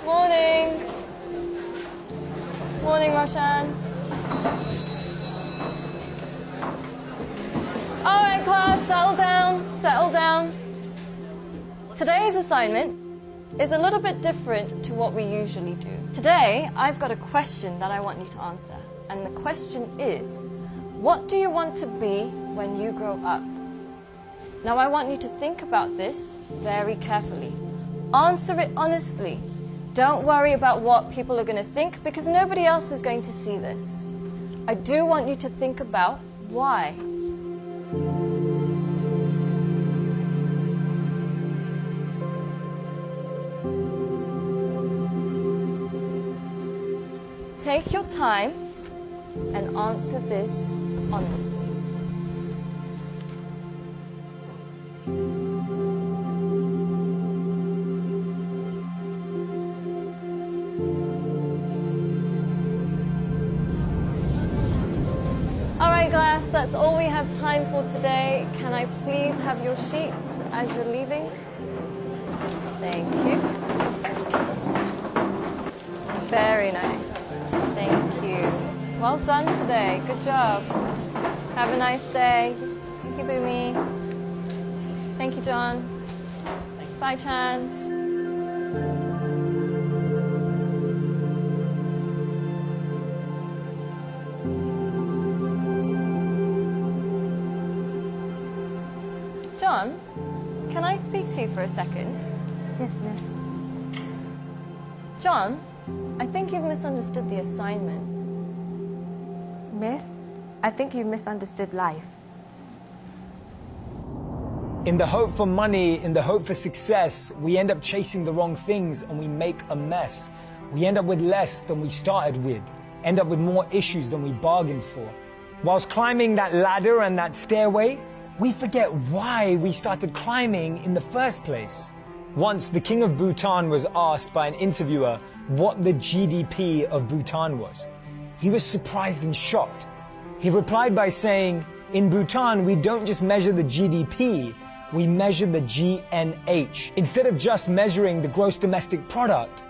Morning. Morning, Roshan. All right, class, settle down, settle down. Today's assignment is a little bit different to what we usually do. Today, I've got a question that I want you to answer. And the question is, what do you want to be when you grow up? Now, I want you to think about this very carefully. Answer it honestly. Don't worry about what people are going to think, because nobody else is going to see this. I do want you to think about why. Take your time and answer this honestly. All right, class, that's all we have time for today. Can I please have your sheets as you're leaving? Thank you. Very nice. Thank you. Well done today. Good job. Have a nice day. Thank you, Boomy. Thank you, John. Bye, Chand. John, can I speak to you for a second? Yes, miss. John, I think you've misunderstood the assignment. Miss, I think you misunderstood life. In the hope for money, in the hope for success, we end up chasing the wrong things and we make a mess. We end up with less than we started with, end up with more issues than we bargained for. Whilst climbing that ladder and that stairway, we forget why we started climbing in the first place. Once, the king of Bhutan was asked by an interviewer what the GDP of Bhutan was. He was surprised and shocked. He replied by saying, in Bhutan, we don't just measure the GDP, we measure the GNH. Instead of just measuring the gross domestic product,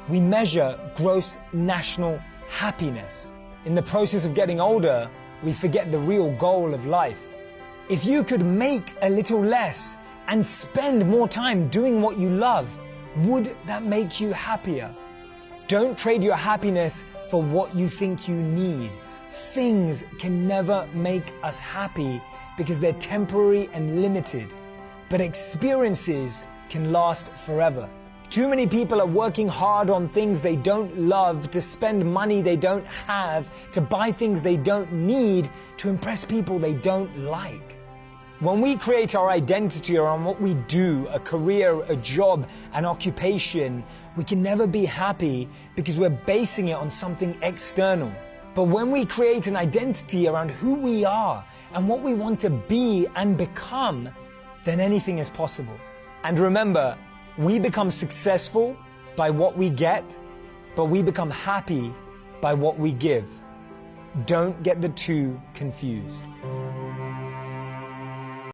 we measure gross national happiness. In the process of getting older, we forget the real goal of life. If you could make a little less and spend more time doing what you love, would that make you happier? Don't trade your happiness for what you think you need. Things can never make us happy because they're temporary and limited, but experiences can last forever. Too many people are working hard on things they don't love, to spend money they don't have, to buy things they don't need, to impress people they don't like. When we create our identity around what we do, a career, a job, an occupation, we can never be happy because we're basing it on something external. But when we create an identity around who we are and what we want to be and become, then anything is possible. And remember, we become successful by what we get, but we become happy by what we give. Don't get the two confused.